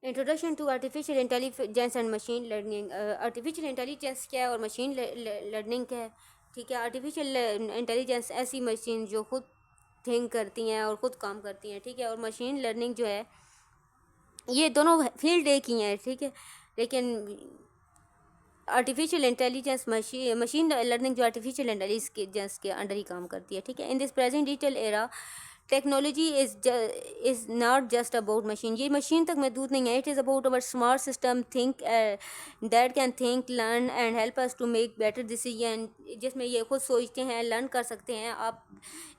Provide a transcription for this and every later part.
Introduction to artificial intelligence and machine learning. Artificial intelligence क्या है और मशीन लर्निंग क्या है? ठीक है, आर्टिफिशियल इंटेलिजेंस ऐसी मशीन जो खुद थिंक करती हैं और ख़ुद काम करती हैं, ठीक है, और मशीन लर्निंग जो है ये दोनों फील्ड एक ही हैं, ठीक है, लेकिन आर्टिफिशियल इंटेलिजेंस मशीन लर्निंग जो आर्टिफिशियल इंटेलिजेंस के अंडर ही काम करती है, ठीक है। In this present digital era technology is not just about machine, ये मशीन तक महदूद नहीं है। It is about our smart system think that can think learn and help us to make better decision, जिसमें ये खुद सोचते हैं, लर्न कर सकते हैं, आप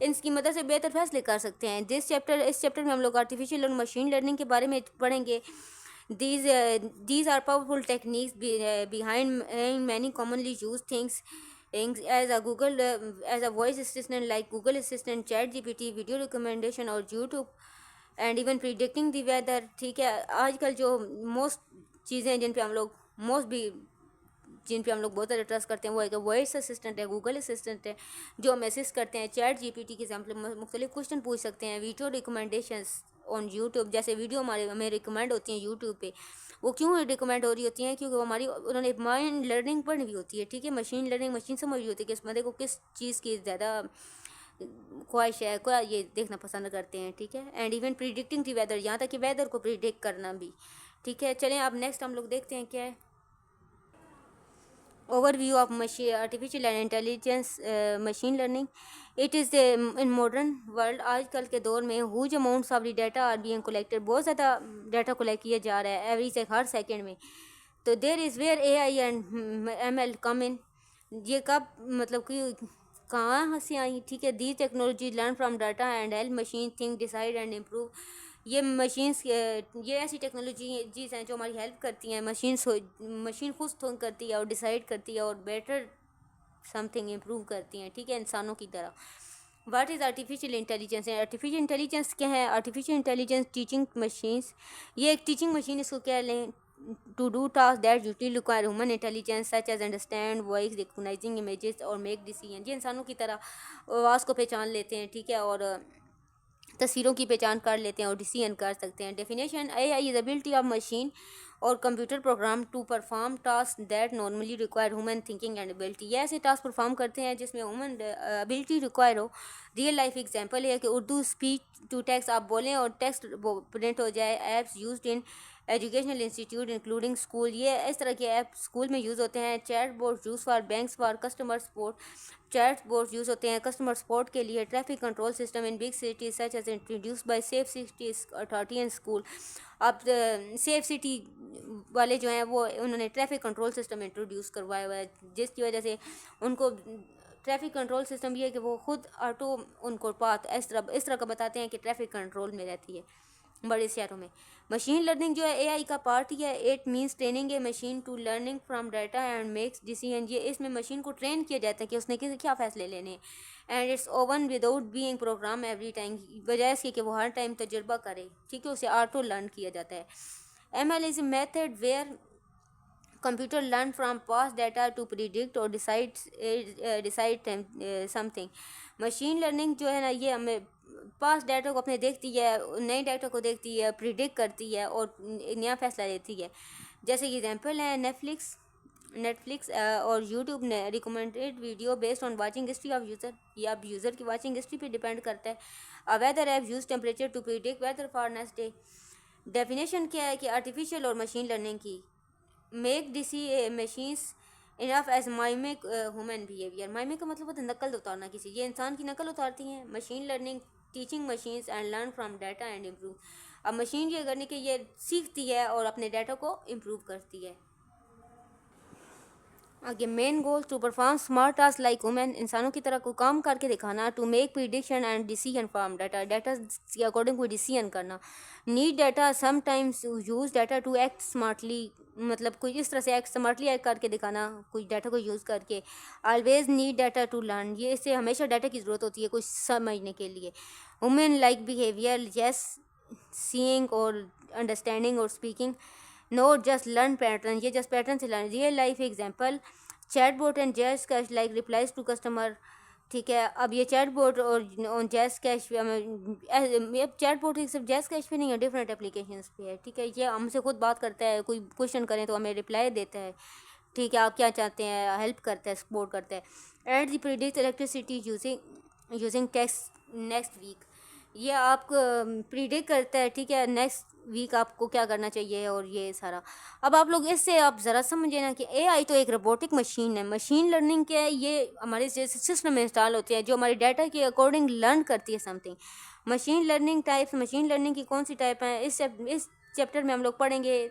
इनकी मदद से बेहतर फैसले कर सकते हैं। इस चैप्टर में हम लोग आर्टिफिशियल और मशीन लर्निंग के बारे में पढ़ेंगे। These are powerful techniques behind many commonly used things as a voice assistant like Google Assistant, ChatGPT, video recommendation और YouTube and even predicting the weather, ठीक है। आजकल जो मोस्ट चीज़ें हैं जिन पे हम लोग बहुत ज़्यादा ट्रस्ट करते हैं वो एक वॉइस असिस्टेंट है, गूगल असिस्टेंट है, जो हम असिस्ट करते हैं। चैट जीपीटी के एग्जाम्पल मुख्तलिफ क्वेश्चन पूछ सकते हैं। वीडियो रिकमेंडेशंस ऑन यूट्यूब, जैसे वीडियो हमें रिकमेंड होती हैं यूट्यूब पे, वो क्यों रिकमेंड हो रही होती हैं? क्योंकि उन्होंने माइंड लर्निंग पढ़ी हुई होती है, ठीक है। मशीन लर्निंग, मशीन समझ रही होती है कि इस बंदे को किस चीज़ की ज़्यादा ख्वाहिश है, क्या ये देखना पसंद करते हैं, ठीक है। And even predicting the weather, यहाँ तक कि वेदर को प्रिडिक्ट करना भी, ठीक है। चलें अब नेक्स्ट हम लोग देखते हैं क्या है। Overview of artificial and intelligence machine learning. It is in modern world, आजकल के दौर में huge amounts of the data are being collected, बहुत ज़्यादा डाटा कलेक्ट किया जा रहा है हर सेकेंड में। तो there is where AI and ML come in, ये कब मतलब कि कहाँ से आई, ठीक है। The technology learn from data and help machine think decide and improve, ये ये ऐसी टेक्नोलॉजीज हैं जो हमारी हेल्प करती हैं। मशीन खुद थिंक करती है और डिसाइड करती है और बेटर समथिंग इम्प्रूव करती हैं, ठीक है, इंसानों की तरह। What is artificial intelligence? Artificial intelligence क्या है? आर्टिफिशियल इंटेलिजेंस टीचिंग मशीन्स, ये एक टीचिंग मशीन इसको कह लें, to do task that usually require human intelligence such as understand voice, recognizing images और मेक डिसीजन, ये इंसानों की तरह आवाज़ को पहचान लेते हैं, ठीक है, और तस्वीरों की पहचान कर लेते हैं और डिसीजन कर सकते हैं। Definition: AI is ability of machine और computer program to perform task that normally require human thinking and ability, ये ऐसे टास्क परफॉर्म करते हैं जिसमें ह्यूमन एबिलिटी रिक्वायर हो। रियल लाइफ एग्जांपल है कि उर्दू स्पीच टू टेक्स्ट आप बोलें और टेक्स्ट प्रिंट हो जाए। Apps used in educational institute including school, ये इस तरह के ऐप स्कूल में यूज़ होते हैं। Chat board use for banks for customer support, chat board use होते हैं कस्टमर सपोर्ट के लिए। Traffic control system in big cities such as introduce by safe cities authority and school, अब safe city वाले जो हैं वो उन्होंने ट्रैफिक कंट्रोल सिस्टम इंट्रोड्यूस करवाया हुआ है, जिसकी वजह से उनको ट्रैफिक कंट्रोल सिस्टम ये है कि वो खुद ऑटो उनको पाथ इस तरह का बताते हैं कि ट्रैफिक कंट्रोल में रहती है बड़े शहरों में। मशीन लर्निंग जो है AI का पार्ट ही है। It means training a machine to learning from data and makes decision, ये इसमें मशीन को ट्रेन किया जाता है कि उसने क्या फ़ैसले लेने हैं। And it's own without being program every time, बजाय इसके कि वो हर टाइम तजुर्बा करे, ठीक है, उसे ऑटो लर्न किया जाता है। ML is a method where computer learn from past data to predict और डिसाइड समथिंग। मशीन लर्निंग जो है ना, ये हमें पास डाटा को अपने देखती है, नए डाटा को देखती है, प्रिडिक्ट करती है और नया फैसला लेती है। जैसे कि एग्जांपल है नेटफ्लिक्स और यूट्यूब ने recommended video based on watching history of user, या अब यूज़र की वाचिंग हिस्ट्री पे डिपेंड करता है। Weather app use temperature to predict weather for next day. Definition क्या है कि आर्टिफिशियल और मशीन लर्निंग की मेक डिसी machines enough as mimic human behavior. Mimic का मतलब होता है नकल उतारना किसी, ये इंसान की नकल उतारती हैं। Machine learning teaching machines and learn from data and improve, अब मशीन ये करने के ये सीखती है और अपने डाटा को इम्प्रूव करती है। आगे main goal to perform smart task like women, इंसानों की तरह को काम करके दिखाना। To make prediction and decision from data, data के अकॉर्डिंग कोई डिसीजन करना। Need data sometimes use data to act smartly, मतलब कोई इस तरह से स्मार्टली एक्ट करके दिखाना कोई डाटा को यूज़ करके। Always need data to learn, ये इससे हमेशा डाटा की ज़रूरत होती है कुछ समझने के लिए। Women like behaviour, yes seeing और अंडरस्टैंडिंग और speaking, not just learn pattern, ये जस्ट पैटर्न से learn. Real life example chatbot and just like replies to customer ठीक है। अब ये चैटबॉट और जैस कैश पे अब चैटबॉट सिर्फ जैस कैश पे नहीं है, डिफरेंट एप्लीकेशंस पे है। ठीक है, ये हमसे खुद बात करता है, कोई क्वेश्चन करें तो हमें रिप्लाई देता है। ठीक है, आप क्या चाहते हैं, हेल्प करता है, सपोर्ट करता है। At the predict electricity using text next week, ये आपको प्रिडिक्ट करता है। ठीक है, नेक्स्ट वीक आपको क्या करना चाहिए और ये सारा। अब आप लोग इससे आप ज़रा समझे ना कि एआई तो एक रोबोटिक मशीन है। मशीन लर्निंग क्या है, ये हमारे जैसे सिस्टम में इंस्टॉल होती है जो हमारे डाटा के अकॉर्डिंग लर्न करती है something. Machine learning types, machine learning की कौन सी टाइप है, इस चैप्टर में हम लोग पढ़ेंगे।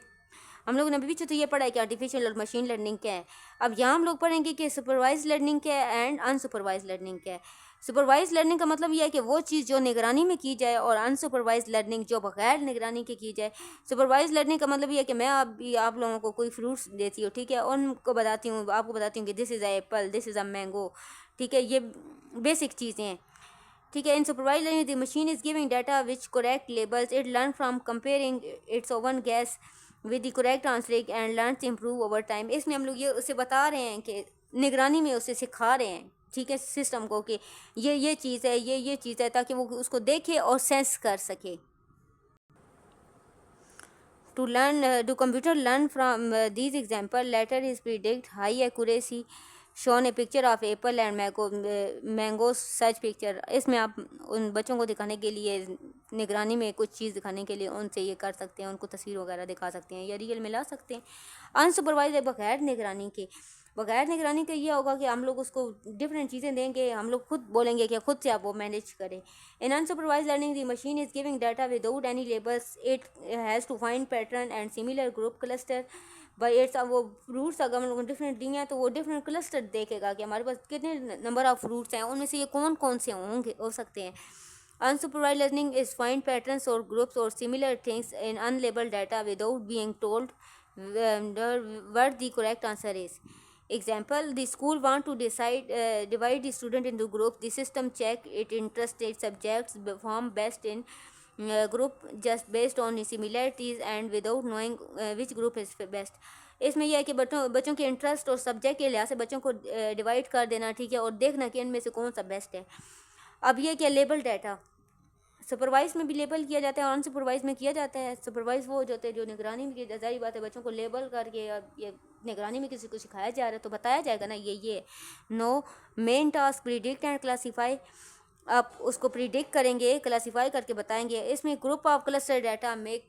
हम लोगों ने अभी पीछे तो ये पढ़ा है कि आर्टिफिशियल और मशीन लर्निंग क्या है। अब यहाँ हम लोग पढ़ेंगे कि सुपरवाइज लर्निंग क्या है एंड अनसुपरवाइज लर्निंग क्या है। सुपरवाइज लर्निंग का मतलब यह है कि वो चीज़ जो निगरानी में की जाए, और अनसुपरवाइज लर्निंग जो बगैर निगरानी के की जाए। सुपरवाइज लर्निंग का मतलब यह है कि मैं आप लोगों को कोई फ्रूट्स देती हूँ, ठीक है, और उनको बताती हूँ, आपको बताती हूँ कि this is a apple, this is a mango. ठीक है, ये बेसिक चीज़ें हैं। ठीक है, in supervise learning the machine is giving data which correct labels, it learn from comparing its own guess with the correct answer and learn to improve over time. इसमें हम लोग ये उसे बता रहे हैं कि निगरानी में उसे सिखा रहे हैं, ठीक है, सिस्टम को कि ये चीज़ है, ये चीज़ है, ताकि वो उसको देखे और सेंस कर सके। To computer learn from these example, later is predict high accuracy shown a picture of apple and mango such picture। इसमें आप उन बच्चों को दिखाने के लिए, निगरानी में कुछ चीज़ दिखाने के लिए उनसे ये कर सकते हैं, उनको तस्वीर वगैरह दिखा सकते हैं या रियल में ला सकते हैं। अनसुपरवाइज बगैर निगरानी का ये होगा कि हम लोग उसको डिफरेंट चीज़ें देंगे, हम लोग खुद बोलेंगे कि खुद से आप वो मैनेज करें। In unsupervised learning the machine is giving data without any labels, it has to find pattern and similar group cluster by its. वो फ्रूट्स अगर हम लोग डिफरेंट दिए हैं तो वो डिफरेंट क्लस्टर देखेगा कि हमारे पास कितने नंबर ऑफ फ्रूट्स हैं, उनमें से ये कौन कौन से हो सकते हैं। Unsupervised learning is find patterns or groups or similar things in unlabeled data without being told what the correct answer is. Example: the school want to divide the student into groups. The system check it interested subjects perform best in group just based on the similarities and without knowing which group is best. इसमें यह है कि बच्चों के interest और subject के लिहाज से बच्चों को डिवाइड कर देना, ठीक है, और देखना कि इनमें से कौन सा बेस्ट है। अब ये क्या, लेबल डाटा सुपरवाइज में भी लेबल किया जाता है और अनसुपरवाइज में किया जाता है। सुपरवाइज वो होते हैं जो निगरानी में की, जाहिर बात है बच्चों को लेबल करके, ये निगरानी में किसी को सिखाया जा रहा है तो बताया जाएगा ना ये no main task predict and classify. आप उसको प्रिडिक्ट करेंगे, क्लासीफाई करके बताएंगे। इसमें group of cluster data make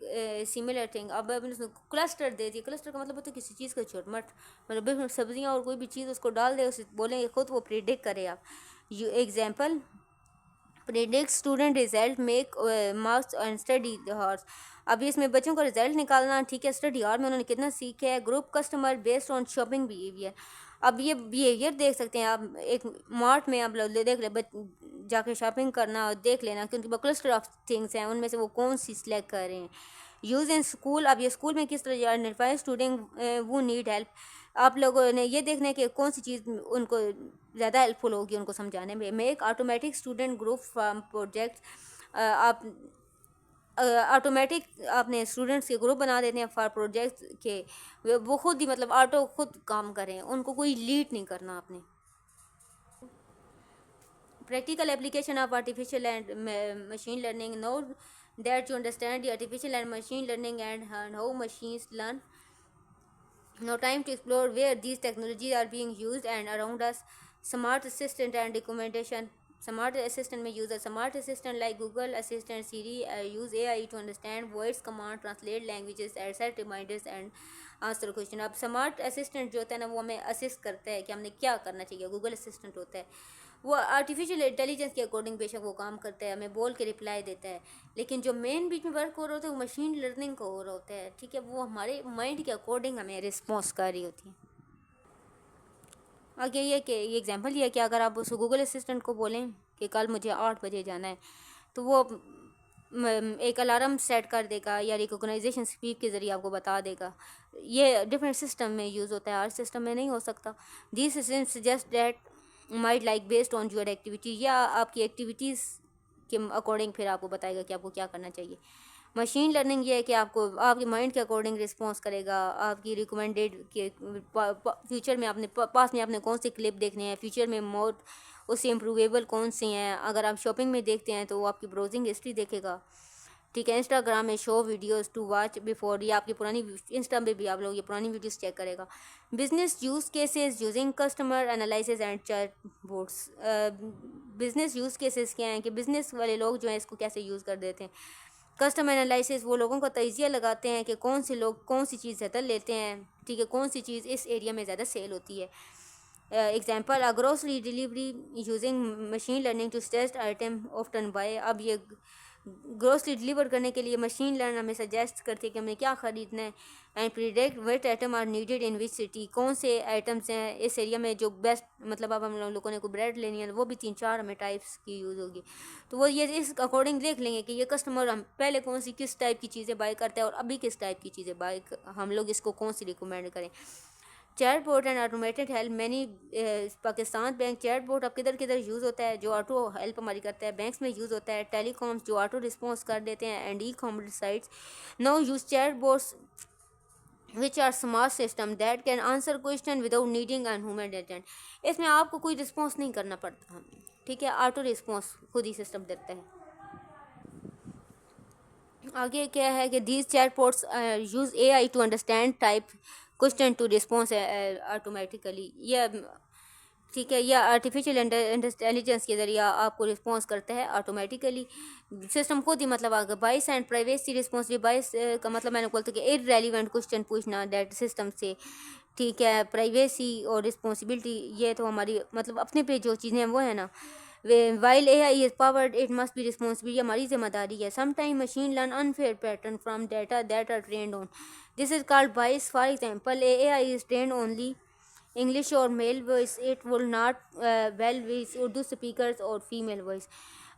similar thing. अब क्लस्टर दे दिए, क्लस्टर का मतलब होता है किसी चीज़ का छोटमट, मतलब सब्जियाँ और कोई भी चीज़ उसको डाल दे, उसे बोलेंगे खुद वो प्रिडिक्ट करे। आप example predict student result make marks and study horse. अब इसमें बच्चों का रिजल्ट निकालना, ठीक है, स्टडी हॉर में उन्होंने कितना सीखा है। Group customer based on shopping behaviour. अब ये बिहेवियर देख सकते हैं आप, एक मार्ट में आप लोग देख ले, जाके शॉपिंग करना और देख लेना कि उनके पास क्लस्टर ऑफ थिंग्स हैं, उनमें से वो कौन सी सिलेक्ट कर रहे हैं। यूज़ इन स्कूल, अब ये स्कूल में किस तरह आइडेंटिफाई स्टूडेंट वो नीड हेल्प। आप लोगों ने ये देखना है कि कौन सी चीज़ उनको ज़्यादा हेल्पफुल होगी उनको समझाने में। Make automatic student group from project. आप ऑटोमेटिक आपने स्टूडेंट्स के ग्रुप बना देते हैं फॉर प्रोजेक्ट्स के, वो खुद ही मतलब ऑटो खुद काम करें, उनको कोई लीड नहीं करना आपने। Practical application of artificial and machine learning. Now that you understand the artificial and machine learning and how machines learn, now time to explore where these technologies are being used and around us. Smart assistant and recommendation. Smart assistant में use smart assistant like Google Assistant, Siri use AI to understand voice command, translate languages, set reminders and answer question. अब smart assistant जो होता है ना, वो हमें assist करता है कि हमने क्या करना चाहिए। गूगल असिस्टेंट होता है, वो आर्टिफिशियल इंटेलिजेंस के अकॉर्डिंग बेशक वो काम करता है, हमें बोल के रिप्लाई देता है, लेकिन जो मेन बीच में वर्क हो रहा होता है वो मशीन लर्निंग का हो रहा होता है, ठीक है, वो हमारे माइंड के अकॉर्डिंग हमें रिस्पॉन्स कर रही होती है। आगे ये कि ये एग्जांपल ये है कि अगर आप उस गूगल असिस्टेंट को बोलें कि कल मुझे 8 बजे जाना है, तो वो एक अलार्म सेट कर देगा या रिकॉग्नाइजेशन स्पीक के ज़रिए आपको बता देगा। ये डिफरेंट सिस्टम में यूज़ होता है, हर सिस्टम में नहीं हो सकता। This system suggest that might like based on your activity, या आपकी एक्टिविटीज़ के अकॉर्डिंग फिर आपको बताएगा कि आपको क्या करना चाहिए। मशीन लर्निंग ये है कि आपको आपके माइंड के अकॉर्डिंग रिस्पॉन्स करेगा, आपकी रिकमेंडेड के फ्यूचर में आपने पास में आपने कौन सी क्लिप देखने हैं, फ्यूचर में मोर उससे इम्प्रूवेबल कौन सी हैं। अगर आप शॉपिंग में देखते हैं तो वो आपकी ब्राउजिंग हिस्ट्री देखेगा, ठीक है। इंस्टाग्राम में show videos to watch before, ये आपकी पुरानी इंस्टा में भी आप लोग ये पुरानी वीडियोस चेक करेगा। Business use cases using customer analysis and chat boats. Business use cases क्या हैं कि बिजनेस वाले लोग जो हैं इसको कैसे यूज़ कर देते हैं। कस्टमर एनालिसिस, वो लोगों का तजिया लगाते हैं कि कौन से लोग कौन सी चीज़ ज़्यादा लेते हैं, ठीक है, कौन सी चीज़ इस एरिया में ज़्यादा सेल होती है। Example, a grocery delivery using machine learning to suggest item often buy. अब ये ग्रोसरी डिलीवर करने के लिए मशीन लर्न हमें सजेस्ट करती है कि हमें क्या ख़रीदना है, and predict what item are needed in which city, कौन से आइटम्स हैं इस एरिया में जो बेस्ट, मतलब अब हम लोगों ने को ब्रेड लेनी है वो भी 3-4 हमें टाइप्स की यूज़ होगी, तो वो ये इस अकॉर्डिंग देख लेंगे कि ये कस्टमर हम पहले कौन सी किस टाइप की चीज़ें बाय करते हैं और अभी किस टाइप की चीज़ें बाय हम लोग इसको कौन सी रिकमेंड करें। Chatbot and automated help many. Pakistan bank chatbot अब किधर किधर यूज़ होता है, जो ऑटो हेल्प हमारी करता है, बैंक्स में यूज़ होता है, टेलीकॉम्स जो ऑटो रिस्पॉन्स कर देते हैं, and ecommerce sites now use chatbots which are smart system that can answer question without needing an human agent. इसमें आपको कोई रिस्पॉन्स नहीं करना पड़ता, ठीक है, ऑटो रिस्पॉन्स खुद ही सिस्टम देता है। आगे क्या है कि these chatbots use AI to understand type question to response automatically, या ठीक है, या आर्टिफिशियल इंटेलिजेंस के ज़रिए आपको रिस्पॉन्स करता है ऑटोमेटिकली, सिस्टम खुद ही। मतलब आगे बाइस एंड प्राइवेसी रिस्पॉन्स, बाइस का मतलब मैंने बोलता कि इररेलेवेंट क्वेश्चन पूछना डेट सिस्टम से, ठीक है। प्राइवेसी और रिस्पॉन्सिबिलिटी, ये तो हमारी मतलब अपने पे जो चीज़ें हैं वो है ना। While AI is powered it must be responsible, ये हमारी जिम्मेदारी है। Sometime machine learn unfair pattern from data that are trained on, this is called bias. For example, AI is trained only English और male voice, it will not well with Urdu speakers और female voice.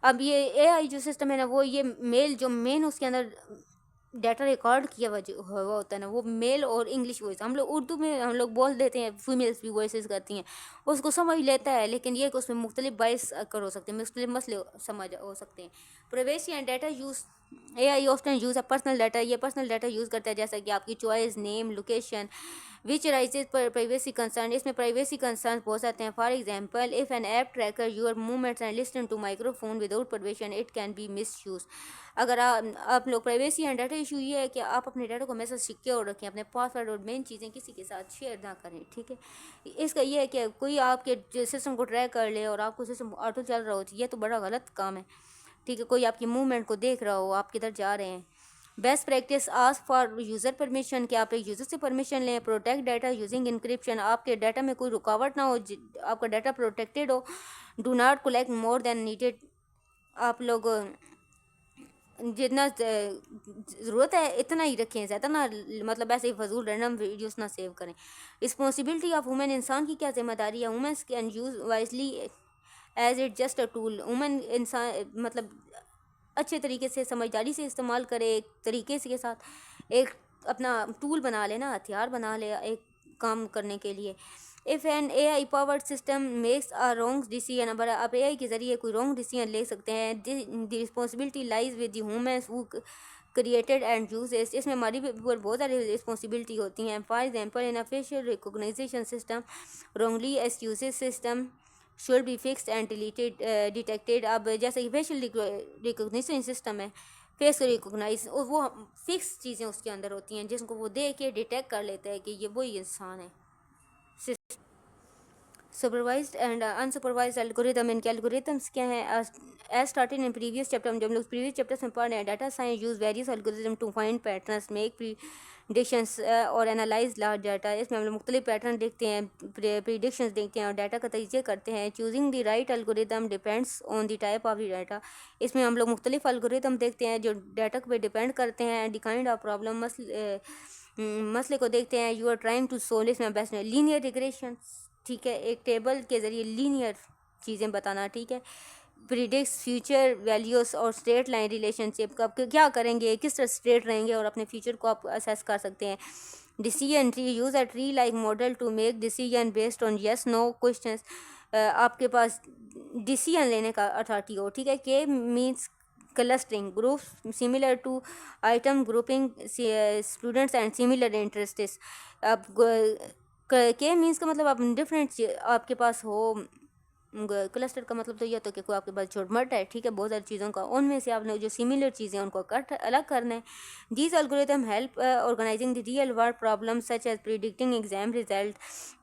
अब ये AI जो system है ना, वो ये mail जो मेन उसके अंदर डाटा रिकॉर्ड किया हुआ होता है ना, वो मेल और इंग्लिश वॉइस, हम लोग उर्दू में हम लोग बोल देते हैं, फीमेल्स भी वॉइसेस करती हैं, उसको समझ लेता है, लेकिन ये कि उसमें मुख्तलिफ बाइस कर हो सकते हैं, मुख्तलिफ मसले समझ हो सकते हैं। Privacy and data use, AI often use a personal data, ये पर्सनल डाटा यूज़ करता है, जैसा कि आपकी choice, name, location, which raises पर प्राइवेसी कंसर्न। इसमें प्राइवेसी कंसर्न बहुत आते हैं। For example, if an app tracker your movements and listen to microphone without permission, it can be misuse. अगर आप लोग प्राइवेसी एंड डाटा इशू ये है कि आप अपने डाटा को हमेशा सिक्योर रखें, अपने पासवर्ड और मेन चीज़ें किसी के साथ शेयर ना करें, ठीक है। इसका ये है कि कोई आपके सिस्टम को ट्रैक कर ले और आपको सिस्टम ऑटो चल रहा हो, ये तो बड़ा गलत काम है, ठीक है। कोई आपकी मूवमेंट को देख रहा हो, आप किधर जा रहे हैं। Best practice, ask for user permission, कि आप एक यूज़र से परमिशन लें। प्रोटेक्ट डाटा यूजिंग इंक्रिप्शन, आपके डाटा में कोई रुकावट ना हो, आपका डाटा प्रोटेक्टेड हो। Do not collect more than needed, आप लोग जितना ज़रूरत है इतना ही रखें, ज़्यादा ना, मतलब ऐसे ही फजूल रैंडम वीडियोस ना सेव करें। रिस्पॉन्सिबिलिटी ऑफ वुमेन, इंसान की क्या जिम्मेदारी है। Women's can use wisely as it just a tool, women इंसान मतलब अच्छे तरीके से समझदारी से इस्तेमाल करे, एक तरीके से के साथ एक अपना टूल बना ले ना, हथियार बना ले एक काम करने के लिए। If an AI powered system makes a wrong decision, अब आप AI के ज़रिए कोई रॉन्ग डिसीजन ले सकते हैं। The responsibility lies with the humans who created and uses, इसमें हमारी ऊपर बहुत सारी रिस्पॉन्सिबिलिटी होती हैं। For example, in a facial recognition system wrongly S uses system should be fixed and detected. अब जैसे कि फेशियल रिकोगनाइजेशन सिस्टम है, फेस को रिकोगनाइज, और वो फिक्स चीज़ें उसके अंदर होती हैं जिसको वो देख के डिटेक्ट कर लेता है कि ये वही इंसान है। सुपरवाइज्ड एंड अनसुपरवाइज्ड एल्गोरिदम, इनके एल्गोरिदम्स क्या हैं। As started in previous chapter, जब हम लोग प्रीवियस चैप्टर्स में पढ़ रहे हैं, data science use various algorithm to find patterns, make predictions और एनालाइज लार्ज डाटा। इसमें हम लोग मुख्तलिफ पैटर्न देखते हैं, प्रिडिक्शंस देखते हैं और डाटा का तजिया करते हैं। Choosing the right algorithm depends on the type of the data, इसमें हम लोग मुख्तलिफ एल्गोरिदम देखते हैं जो डाटा पे डिपेंड करते हैं। द काइंड ऑफ प्रॉब्लम, मसले को देखते हैं। You are trying to solve, इसमें बेस्ट लीनियर रिग्रेशन, ठीक है, एक टेबल के ज़रिए लीनियर चीज़ें बताना, ठीक है। प्रिडिक्स फ्यूचर वैल्यूज़ और स्ट्रेट लाइन रिलेशनशिप, आप क्या करेंगे, किस तरह स्ट्रेट रहेंगे और अपने फ्यूचर को आप असेस कर सकते हैं। Decision tree, use a tree like model to make decision based on yes no questions, आपके पास डिसीजन लेने का अथॉरिटी हो, ठीक है। K means clustering, group similar to item grouping students and similar interests. अब के मीन्स का मतलब आप डिफरेंट आपके पास हो क्लस्टर का मतलब तो यह होता है कि कोई आपके पास झुरमट है, ठीक है, बहुत सारी चीज़ों का, उनमें से आपने जो सिमिलर चीज़ें उनको कट अलग करना है। These algorithm help organising the real world problem such as predicting exam result.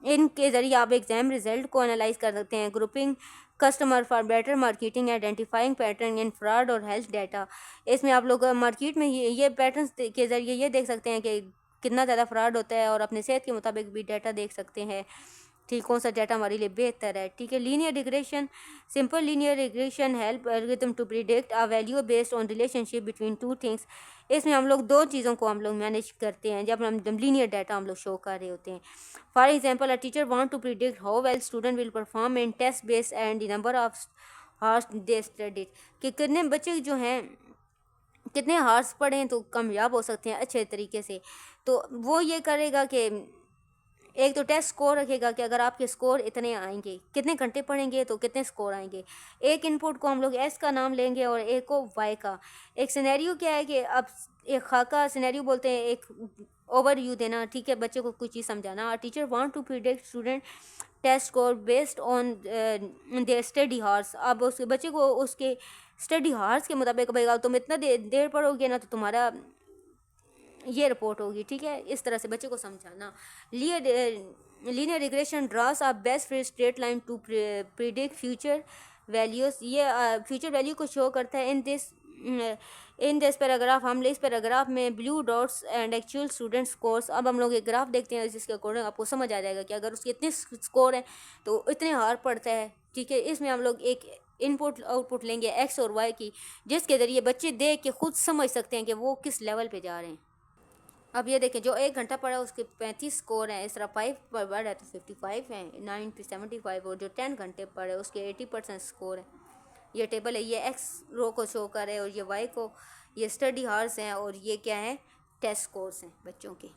इनके ज़रिए आप एग्जाम रिजल्ट को एनालाइज कर सकते हैं। Grouping customer for better marketing, identifying pattern in fraud और हेल्थ डाटा। इसमें आप लोग मार्केट में ये पैटर्न के ज़रिए ये देख सकते हैं कि कितना ज़्यादा फ्रॉड होता है, और अपने सेहत के मुताबिक भी डाटा देख सकते हैं, ठीक, कौन सा डाटा हमारे लिए बेहतर है, ठीक है। Linear regression, simple linear regression help algorithm to predict a value based on relationship between two things. इसमें हम लोग दो चीज़ों को हम लोग मैनेज करते हैं जब हम लीनियर डाटा हम लोग शो कर रहे होते हैं। For example, a teacher want to predict how well student will perform in test based and the number of hours they studied, कि कितने बच्चे जो हैं कितने हार्स पढ़ें तो कामयाब हो सकते हैं अच्छे तरीके से। तो वो ये करेगा कि एक तो टेस्ट स्कोर रखेगा कि अगर आपके स्कोर इतने आएंगे, कितने घंटे पढ़ेंगे तो कितने स्कोर आएंगे। एक इनपुट को हम लोग एस का नाम लेंगे और एक को वाई का। एक सिनेरियो क्या है कि अब एक खाका सिनेरियो बोलते हैं, एक ओवरव्यू देना, ठीक है, बच्चे को कुछ चीज़ समझाना। Teacher want to predict student test score based on their study hours. अब उस बच्चे को उसके स्टडी हार्स के मुताबिक भाई तुम इतना देर पढ़ोगे ना तो तुम्हारा ये रिपोर्ट होगी, ठीक है। इस तरह से बच्चे को समझाना। Linear regression draws a best fit straight line to predict future values. ये फ्यूचर वैल्यू को शो करता है। इन दिस पैराग्राफ, हम इस पैराग्राफ में blue dots and actual student scores. अब हम लोग एक ग्राफ देखते हैं जिसके अकॉर्डिंग आपको समझ आ जाएगा कि अगर उसके इतने स्कोर हैं तो इतने हार पड़ता है, ठीक है। इसमें हम लोग एक इनपुट आउटपुट लेंगे एक्स और वाई की, जिसके ज़रिए बच्चे देख के खुद समझ सकते हैं कि वो किस लेवल पे जा रहे हैं। अब ये देखें, जो 1 घंटा पढ़ा उसके 35 स्कोर हैं, इस तरह 5 पर बढ़ है तो 55 हैं, 9 to 75, और जो 10 घंटे पढ़े उसके 80% स्कोर है। ये टेबल है, ये एक्स रो को शो कर है और ये वाई को, ये स्टडी हार्स हैं और ये क्या है, टेस्ट स्कोर्स हैं बच्चों के।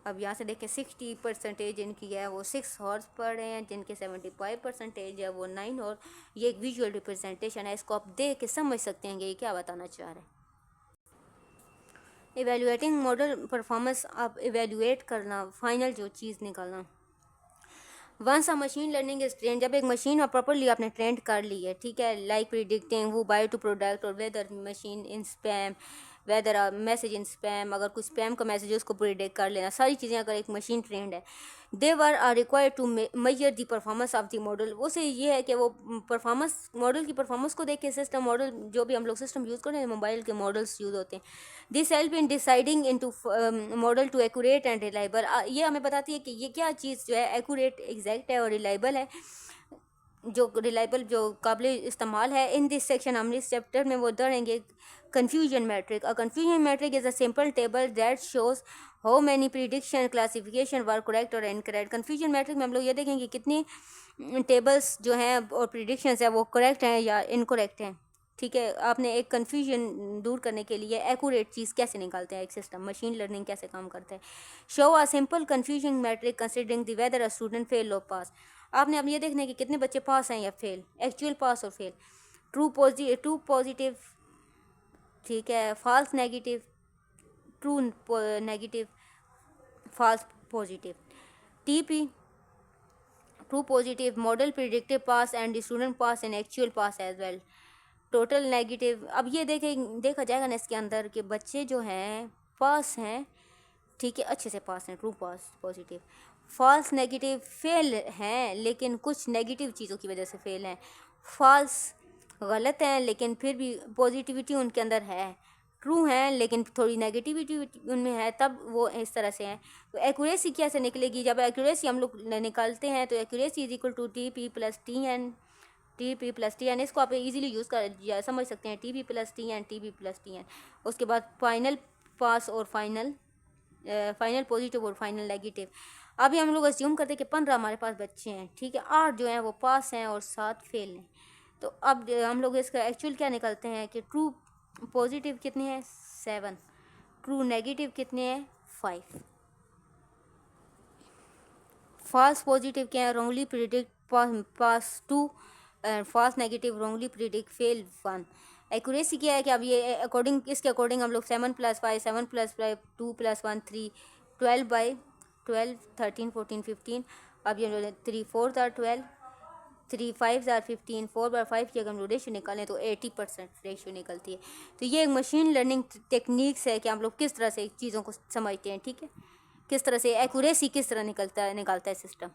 अब यहाँ से देखें 60% जिनकी है वो 6 हॉर्स पढ़ रहे हैं, जिनके 75% है वो 9। और ये एक विजुअल रिप्रेजेंटेशन है, इसको आप देख के समझ सकते हैं कि ये क्या बताना चाह रहे हैं। इवेलुएटिंग मॉडल परफॉर्मेंस, आप इवेलुएट करना, फाइनल जो चीज़ निकालना। Once a machine learning is train, जब एक मशीन प्रॉपरली आपने ट्रेंड कर ली है, ठीक है, like predicting who buy to product और whether machine in spam, whether a message in spam, अगर कुछ स्पैम का मैसेज उसको प्रिडिक्ट कर लेना, सारी चीज़ें अगर एक मशीन ट्रेंड है। They were are required to measure the performance of the model. वो से ये है कि वो परफॉर्मेंस, मॉडल की परफॉर्मेंस को देख के सिस्टम, मॉडल जो भी हम लोग सिस्टम यूज़ करते हैं, मोबाइल के मॉडल्स यूज़ होते हैं। This help in deciding into model too accurate and reliable. ये हमें बताती है कि ये क्या चीज़ जो है एक्यूरेट, एग्जैक्ट है और रिलायबल है, जो रिलायबल, जो काबिल इस्तेमाल है। इन दिस सेक्शन हम इस चैप्टर में वो धरेंगे confusion metric. A confusion metric is a simple table that shows how many prediction classification were correct or incorrect. confusion metric में हम लोग ये देखेंगे कितनी टेबल्स जो हैं और प्रिडिक्शंस है वो करेक्ट हैं या इनकरेक्ट हैं, ठीक है। आपने एक कन्फ्यूजन दूर करने के लिए एक्यूरेट चीज़ कैसे निकालते हैं, एक सिस्टम मशीन लर्निंग कैसे काम करता है। Show a simple confusion matrix considering the whether a student fail और पास। आपने अब ये देखना है कि कितने बच्चे पास हैं या फेल, एक्चुअल पास और फेल। ट्रू पॉजिटिव, ठीक है, false negative, true negative, false positive. TP, true positive, model predictive pass and student pass and actual pass as well. Total negative, अब ये देखा जाएगा ना इसके अंदर कि बच्चे जो हैं पास हैं, ठीक है, अच्छे से पास हैं, ट्रू पास पॉजिटिव। फॉल्स नेगेटिव, फेल हैं लेकिन कुछ नेगेटिव चीज़ों की वजह से फेल हैं। फॉल्स, गलत हैं लेकिन फिर भी पॉजिटिविटी उनके अंदर है। ट्रू हैं लेकिन थोड़ी नेगेटिविटी उनमें है, तब वो इस तरह से हैं। तो एक्यूरेसी कैसे निकलेगी, जब एक्यूरेसी हम लोग निकालते हैं तो accuracy is equal to TP+TN, TP+TN। इसको आप इजीली यूज़ कर समझ सकते हैं, TP+TN, TP+TN। उसके बाद फाइनल पास और फाइनल पॉजिटिव और फाइनल नेगेटिव। अभी हम लोग अस्यूम करते हैं कि 15 हमारे पास बच्चे हैं, ठीक है, 8 जो हैं वो पास हैं और 7 फेल हैं। तो अब हम लोग इसका एक्चुअल क्या निकलते हैं कि ट्रू पॉजिटिव कितने हैं, 7, ट्रू नेगेटिव कितने हैं, 5, फॉल्स पॉजिटिव क्या है, wrongly predict pass 2, false negative wrongly predict fail 1। Accuracy क्या है कि अब ये अकॉर्डिंग, इसके अकॉर्डिंग हम लोग 7+5, 7+5, 2+1 3, 12/12, 13, 14, 15। अब ये 3 4 12, 3 5 आर 15, 4 बार 5 की अगर हम रेशो निकालें तो 80% रेशो निकलती है। तो ये एक मशीन लर्निंग टेक्निक्स है कि हम लोग किस तरह से चीज़ों को समझते हैं, ठीक है, किस तरह से एक्यूरेसी किस तरह निकलता है निकालता है सिस्टम।